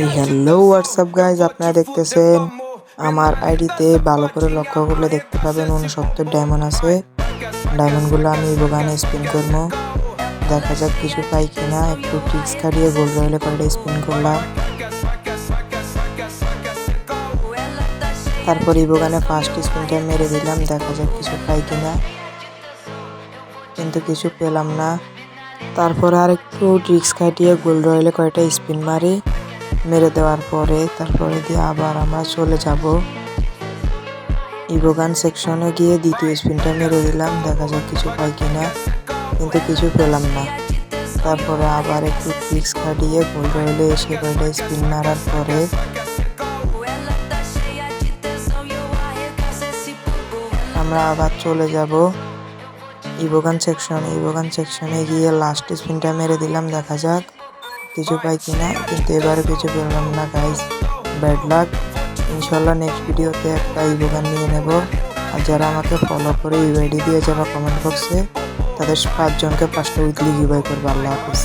এই hello WhatsApp guys, আপনারা দেখতেছেন আমার আইডিতে ভালো করে লক্ষ্য করলে দেখতে পাবেন 69 ডায়মন্ড আছে। ডায়মন্ডগুলো আমি ইবোগানে স্পিন করবো, দেখা যাক কিছু পাই কিনা। একটু ট্রিক্স খাটিয়ে গোল্ড রয়েলে কয়টা স্পিন করলাম, তারপর ইবোগানে ফার্স্ট স্পিনটা মেরে দিলাম, দেখা যাক কিছু পাই কিনা, কিন্তু কিছু পেলাম না। তারপর আর একটু ট্রিক্স খাটিয়ে গোল্ড রয়েলে কয়টা স্পিন মারি, মেরে দেওয়ার পরে তারপরে দিয়ে আবার আমরা চলে যাব ইবোগান সেকশনে। গিয়ে দ্বিতীয় স্পিনটা মেরে দিলাম, দেখা যাক কিছু পাই কিনা, কিন্তু কিছু পেলাম না। তারপরে আবার একটু ট্রিক্স খাটিয়ে গোল্ড রয়েলে এসে কয়টা স্পিন মারার পরে আমরা আবার চলে যাব ইবোগান সেকশনে গিয়ে লাস্ট স্পিনটা মেরে দিলাম, দেখা যাক কিছু পাই কিনা, কিন্তু এবারে কিছু পেলাম না গাইস, ব্যাড লাক। ইনশাল্লাহ নেক্সট ভিডিওতে একটা ইবোগান নিয়ে নেব। আর যারা আমাকে ফলো করে ইউআইডি দিয়ে যারা কমেন্ট বক্সে, তাদের 5 জনকে 5টা উইকলি গিভওয়ে করবো। আল্লাহ হাফিজ।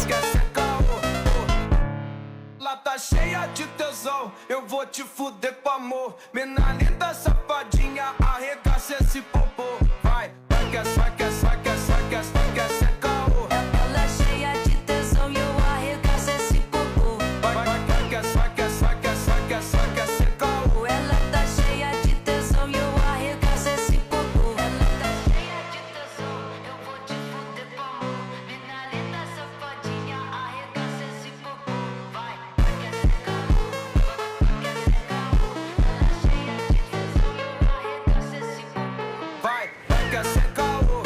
Tá cheia de tesão, eu vou te fuder com amor. Mina linda, safadinha, arregaça esse popô. Vai, quer, quer caô. Ela é cheia de tesão e eu arregaço esse popô. Vai, quer, caô. Ela tá cheia de tesão e eu arregaço esse popô. Ela tá cheia de tesão, eu vou te fuder com amor. Mina linda, safadinha, arregaça esse popô. Vai, quer ser caô. Ela é cheia de tesão e eu arregaço esse popô. Vai, quer ser caô.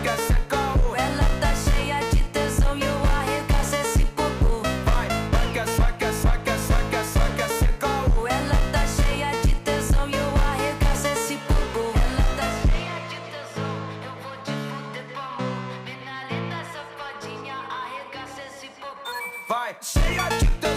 Quer ser caô. Ela tá cheia de tesão e eu arregaço esse popô. Vai, quer ser caô. Ela tá cheia de tesão e eu arregaço esse popô. Ela tá cheia de tesão, eu vou te fuder com amor. Mina linda, safadinha, arregaça esse popô. Vai, cheia de tesão.